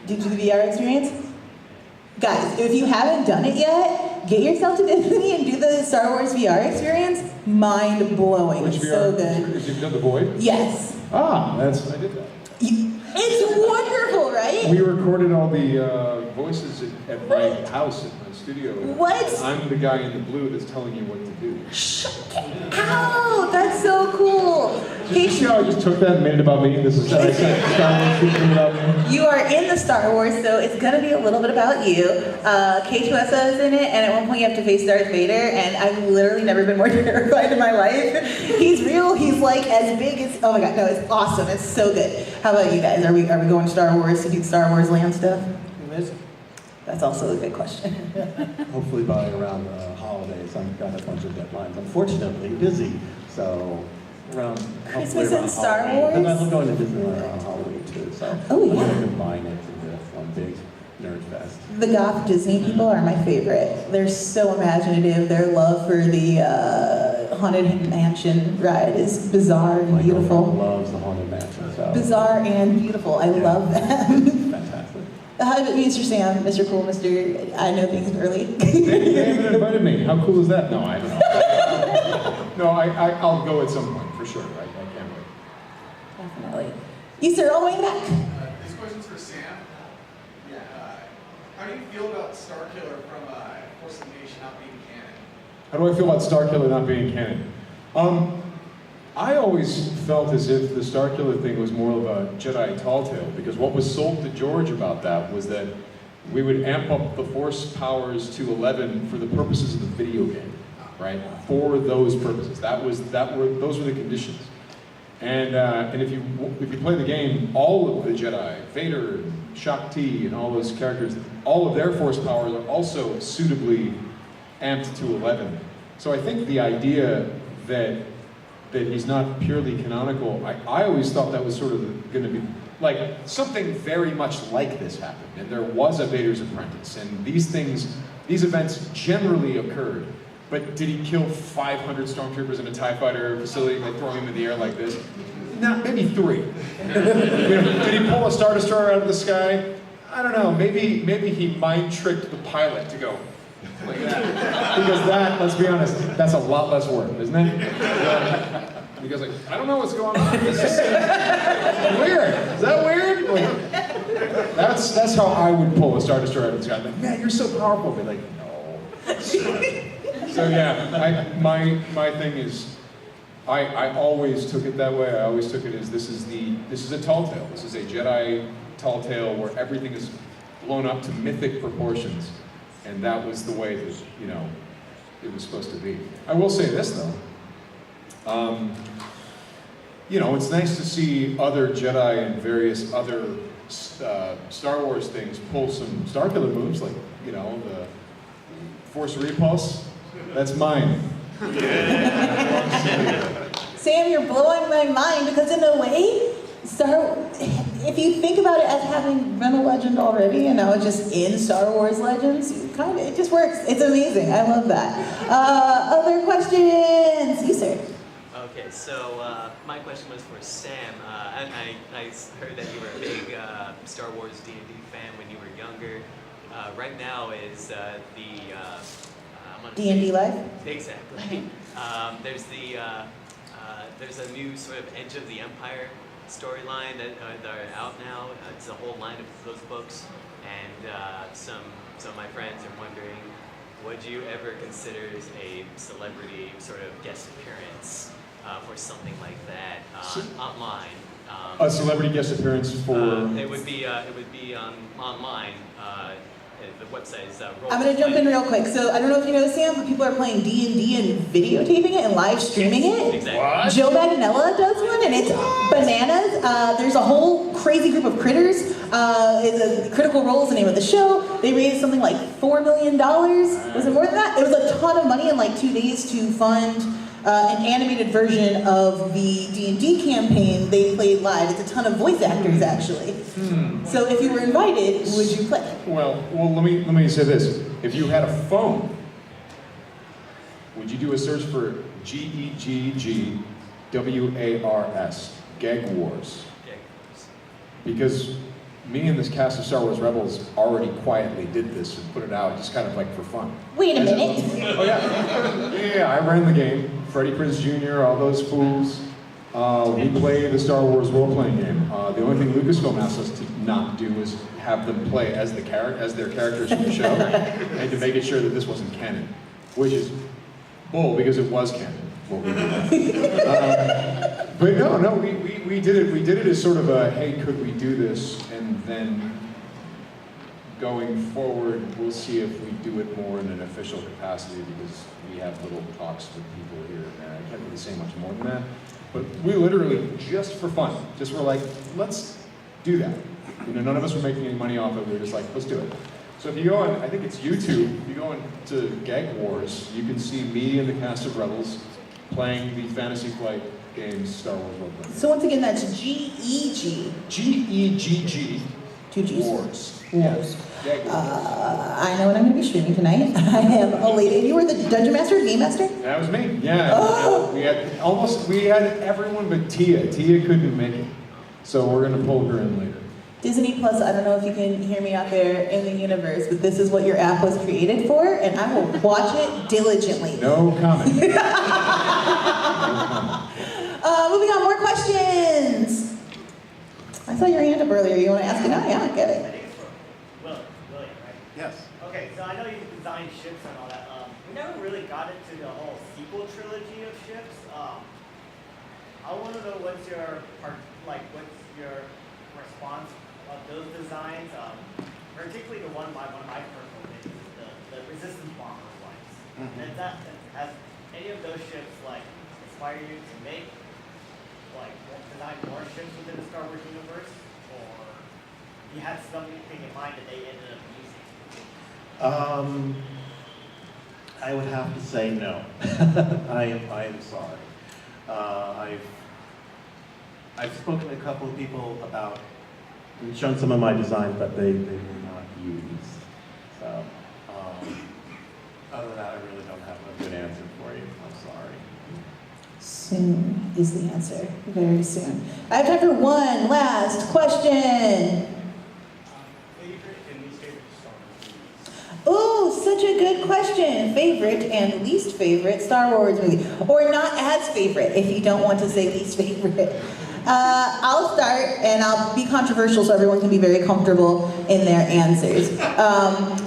Did you do the VR experience? Guys, if you haven't done it yet, get yourself to Disney and do the Star Wars VR experience. Mind blowing. Which It's VR? so good. Have you done the Void? Yes. Ah, I did that. It's wonderful, right? We recorded all the voices at my house, at my studio. What? I'm the guy in the blue that's telling you what to do. Ow, that's so cool. You see how I just took that and made it about me? This is how I said Star Wars speaking about me. You are in the Star Wars, so it's gonna be a little bit about you. K2SO is in it, and at one point you have to face Darth Vader, and I've literally never been more terrified in my life. He's real, he's like as big as, oh my god, no, it's awesome, it's so good. How about you guys? Are we going to Star Wars to do Star Wars land stuff? That's also a good question. Hopefully by around the holidays, I've got a bunch of deadlines. Unfortunately, busy, so around Christmas and Star Wars? And I'm going to Disneyland around Halloween too, so Oh, yeah. I'm going to combine it into one big nerd fest. The goth Disney people are my favorite. They're so imaginative. Their love for the Haunted Mansion ride is bizarre and My beautiful. girlfriend loves the Haunted Mansion, so. Bizarre and beautiful. I love them. Fantastic. Mr. Sam, Mr. Cool, Mr. I know things early. They even invited me. How cool is that? No, I don't know. No, I'll go at some point, for sure. I can't wait. Definitely. You, sir, all the way in the back. This question's for Sam. Yeah. How do you feel about Starkiller from Force Unleashed not being canon? How do I feel about Starkiller not being canon? I always felt as if the Starkiller thing was more of a Jedi tall tale, because what was sold to George about that was that we would amp up the Force powers to 11 for the purposes of the video game, right? For those purposes. Those were the conditions. And if you play the game, all of the Jedi, Vader, and Shakti, and all those characters, all of their Force powers are also suitably amped to 11. So I think the idea that he's not purely canonical, I always thought that was sort of going to be, like, something very much like this happened. And there was a Vader's Apprentice, and these events generally occurred. But did he kill 500 stormtroopers in a TIE fighter facility by throwing them in the air like this? No, maybe 3. Did he pull a Star Destroyer out of the sky? I don't know, maybe he mind tricked the pilot to go like that. Because that, let's be honest, that's a lot less work, isn't it? Because like, I don't know what's going on. This is weird. Is that weird? Like, That's how I would pull a Star Destroyer out of the sky. Like, man, you're so powerful. Be like, no. So yeah, my thing is, I always took it that way. I always took it as this is a tall tale. This is a Jedi tall tale where everything is blown up to mythic proportions, and that was the way that it was supposed to be. I will say this though, it's nice to see other Jedi and various other Star Wars things pull some Starkiller moves, like the Force Repulse. That's mine. Sam, you're blowing my mind because in a way, if you think about it as having been a legend already and now it's just in Star Wars Legends, it just works. It's amazing. I love that. Other questions? You, sir. Okay, so my question was for Sam. I heard that you were a big Star Wars D&D fan when you were younger. Right now is D&D Live? Exactly. There's a new sort of Edge of the Empire storyline that are out now. It's a whole line of those books, and some of my friends are wondering, would you ever consider a celebrity sort of guest appearance for something like that online? A celebrity guest appearance for? It would be online. The website is I'm going to jump in real quick. So I don't know if you know, Sam, but people are playing D&D and videotaping it and live streaming it. Exactly. What? Joe Manganiello does one, and it's bananas. There's a whole crazy group of critters. Critical Role is the name of the show. They raised something like $4 million. Was it more than that? It was a ton of money in like 2 days to fund an animated version of the D&D campaign they played live. It's a ton of voice actors, actually. So if you were invited, would you play? Well, let me say this. If you had a phone, would you do a search for GEGGWARS, Gag Wars? Because me and this cast of Star Wars Rebels already quietly did this and put it out just kind of like for fun. Wait a minute. Oh yeah, I ran the game. Freddie Prinze Jr., all those fools. We play the Star Wars role-playing game. The only thing Lucasfilm asked us to not do is have them play as their characters from the show, and to make it sure that this wasn't canon, which is bull because it was canon. What we did. But no, we did it. We did it as sort of a, hey, could we do this? And then going forward, we'll see if we do it more in an official capacity, because we have little talks with people here and there. I can't really say much more than that. But we literally, just for fun, just were like, let's do that. None of us were making any money off it. We were just like, let's do it. So if you go on, I think it's YouTube, if you go on to Gag Wars, you can see me and the cast of Rebels playing the Fantasy Flight games Star Wars role-playing. So once again, that's G-E-G. G-E-G-G. 2 G's? Wars. Wars. Gag Wars. I know what I'm going to be streaming tonight. I am elated. You were the Dungeon Master, Game Master? That was me, yeah. Oh. We had everyone but Tia. Tia couldn't make it. So we're going to pull her in later. Disney Plus, I don't know if you can hear me out there in the universe, but this is what your app was created for, and I will watch it diligently. No comment. No comment. Moving on, more questions. I saw your hand up earlier. You want to ask it now? Yeah, get it. I think it's for William, right? Yes. Okay, so I know you designed ships and all that. We never really got into the whole sequel trilogy of ships. I want to know what's your response of those designs, particularly the one by one of my personal favorites, the Resistance bomber ones. And has any of those ships inspired you to make design more ships within the Star Wars universe, or you had something in mind that they ended up using? I would have to say no. I am sorry. I've spoken to a couple of people about, and shown some of my designs, but they were not used. So, other than that, I really don't have a good answer for you. I'm sorry. Soon is the answer. Very soon. I have time for one last question. Favorite and least favorite Star Wars movies? Oh, such a good question. Favorite and least favorite Star Wars movie. Or not as favorite, if you don't want to say least favorite. I'll start, and I'll be controversial so everyone can be very comfortable in their answers.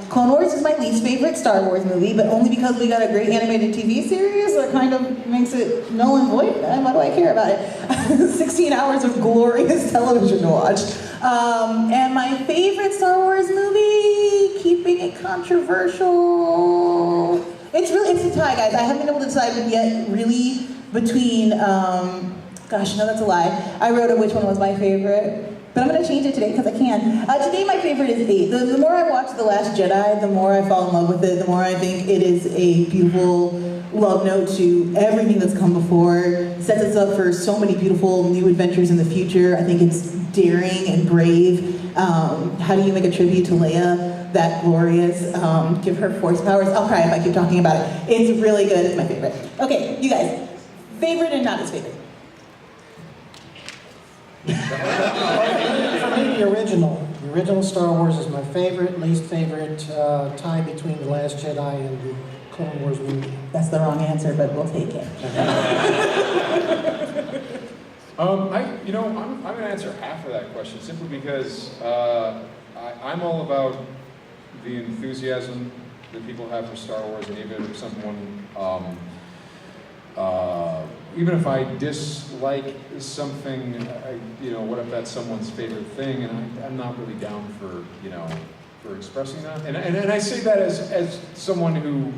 Clone Wars is my least favorite Star Wars movie, but only because we got a great animated TV series that kind of makes it null and void. Why do I care about it? 16 hours of glorious television to watch. And my favorite Star Wars movie, keeping it controversial. It's a tie, guys. I haven't been able to decide yet, really, between, gosh, no, that's a lie. I wrote it which one was my favorite. But I'm going to change it today because I can. Today my favorite is 8. The more I watch The Last Jedi, the more I fall in love with it, the more I think it is a beautiful love note to everything that's come before. It sets us up for so many beautiful new adventures in the future. I think it's daring and brave. How do you make a tribute to Leia? That glorious, give her force powers. I'll cry if I keep talking about it. It's really good, it's my favorite. Okay, you guys, favorite and not his favorite. For me, the original Star Wars is my favorite, least favorite, tie between The Last Jedi and the Clone Wars movie. That's the wrong answer, but we'll take it. I'm going to answer half of that question simply because I'm all about the enthusiasm that people have for Star Wars, and even if someone, even if I dislike something, what if that's someone's favorite thing, and I'm not really down for, for expressing that. And I say that as someone who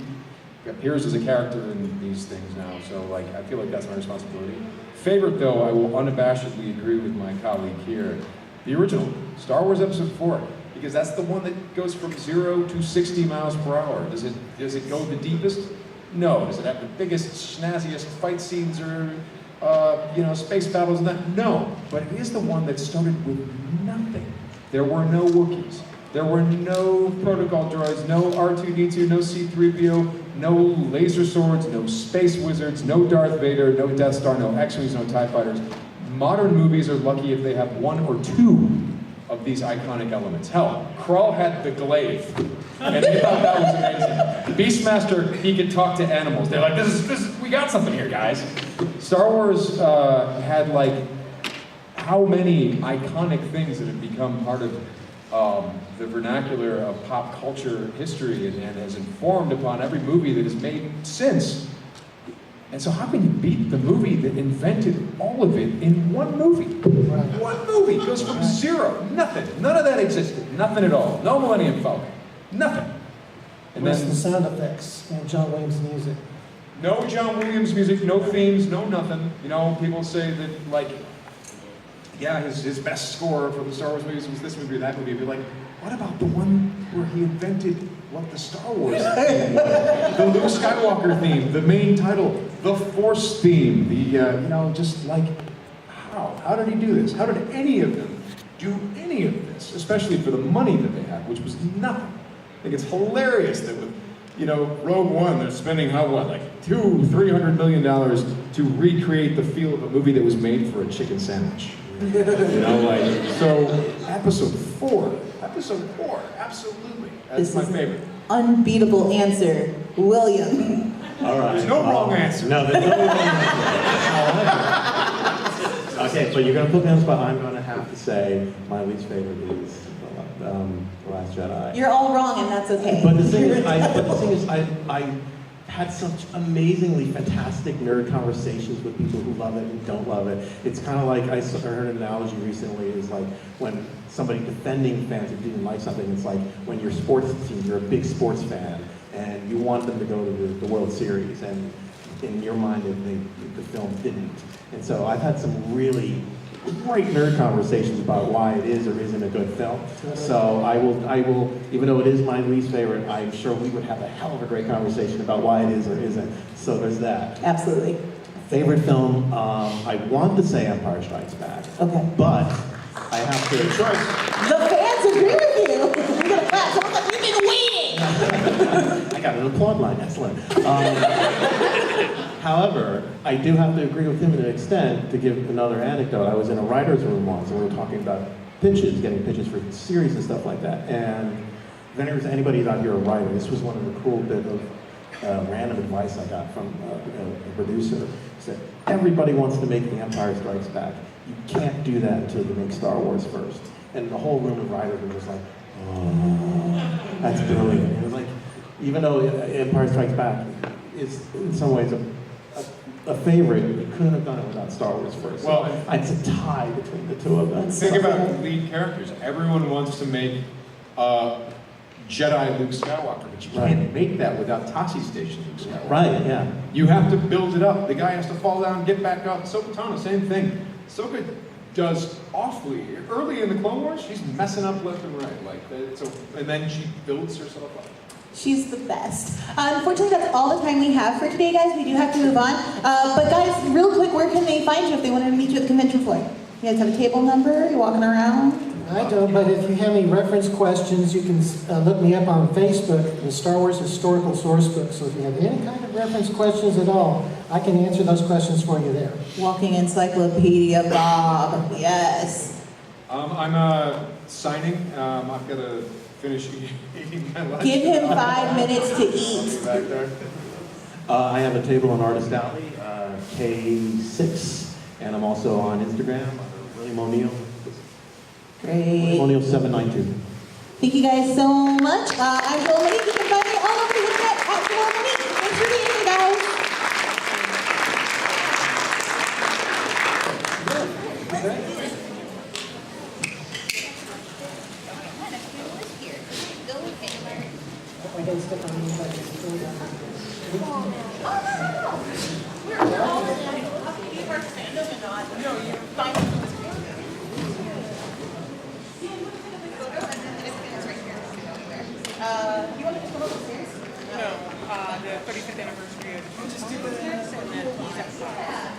appears as a character in these things now, so like I feel like that's my responsibility. Favorite though, I will unabashedly agree with my colleague here, the original, Star Wars Episode 4, because that's the one that goes from 0 to 60 miles per hour. Does it go the deepest? No. Does it have the biggest, snazziest fight scenes or space battles and that? No. But it is the one that started with nothing. There were no Wookiees. There were no protocol droids, no R2-D2, no C-3PO, no laser swords, no space wizards, no Darth Vader, no Death Star, no X-Wings, no TIE fighters. Modern movies are lucky if they have 1 or 2 of these iconic elements. Hell, Krull had the glaive, and they thought that was amazing. Beastmaster, he could talk to animals. They're like, we got something here, guys. Star Wars had like how many iconic things that have become part of the vernacular of pop culture history and has informed upon every movie that is made since. And so how can you beat the movie that invented all of it in one movie? Right. One movie goes from 0, nothing. None of that existed. Nothing at all. No Millennium Falcon. Nothing. And then the sound effects and John Williams music. No John Williams music, no themes, no nothing. People say that like, yeah, his best score for the Star Wars movies was this movie or that movie. You'd be like, what about the one where he invented what the Star Wars theme was? The Luke Skywalker theme, the main title, the Force theme, just like, how did he do this? How did any of them do any of this? Especially for the money that they had, which was nothing. I think it's hilarious that with, Rogue One, they're spending like $200-300 million to recreate the feel of a movie that was made for a chicken sandwich. So Episode 4, absolutely. That's my favorite. Unbeatable answer, William. All right. There's no wrong answer. No, there's no wrong answer. Okay, so you're going to put me on the spot. I'm going to have to say my least favorite is The Last Jedi. You're all wrong, and that's okay. But the thing is, I had such amazingly fantastic nerd conversations with people who love it and don't love it. It's kind of like, I heard an analogy recently, is like when somebody defending fans who didn't like something, it's like when your sports team, you're a big sports fan, and you want them to go to the World Series, and in your mind, the film didn't. And so I've had some really great nerd conversations about why it is or isn't a good film. So I will, even though it is my least favorite, I'm sure we would have a hell of a great conversation about why it is or isn't. So there's that. Absolutely. Favorite film, I want to say Empire Strikes Back. Okay. But I have to. The fans agree with you. I'm gonna clap. Someone's like, we've been waiting. I got an applaud line, excellent. However, I do have to agree with him to an extent. To give another anecdote, I was in a writer's room once, and we were talking about pitches, getting pitches for series and stuff like that. And if there's anybody out here a writer, this was one of the cool bit of random advice I got from a producer. He said, everybody wants to make The Empire Strikes Back. you can't do that until you make Star Wars first. And the whole room of writers were just like, oh, that's brilliant. It was like, even though Empire Strikes Back is in some ways a favorite, you couldn't have done it without Star Wars first. Well, so it's a tie between the two of them. Think about the lead characters. Everyone wants to make Jedi Luke Skywalker, but you can't make that without Tosche Station Luke Skywalker. Right, yeah. You have to build it up. The guy has to fall down, get back up. Ahsoka Tano, same thing. Ahsoka does awfully. Early in the Clone Wars, she's messing up left and right. Like, and then she builds herself up. She's the best. Unfortunately, that's all the time we have for today, guys. We do have to move on. But guys, real quick, where can they find you if they wanted to meet you at the convention floor? You guys have a table number? You're walking around? I don't, but if you have any reference questions, you can look me up on Facebook, the Star Wars Historical Sourcebook. So if you have any kind of reference questions at all, I can answer those questions for you there. Walking encyclopedia, Bob. Yes. I'm signing. I've got to finish eating my lunch. Give him 5 minutes to eat. Back there. I have a table on Artist Alley, K6, and I'm also on Instagram, William O'Neill. Great. O'Neill 792. Thank you guys so much. I'm Joelle Monique. You can find me all over the internet at Joelle Monique. Thanks for being here, guys. I can stick on these buttons. You want to just come upstairs? No, the 35th anniversary of just do this and then he's outside.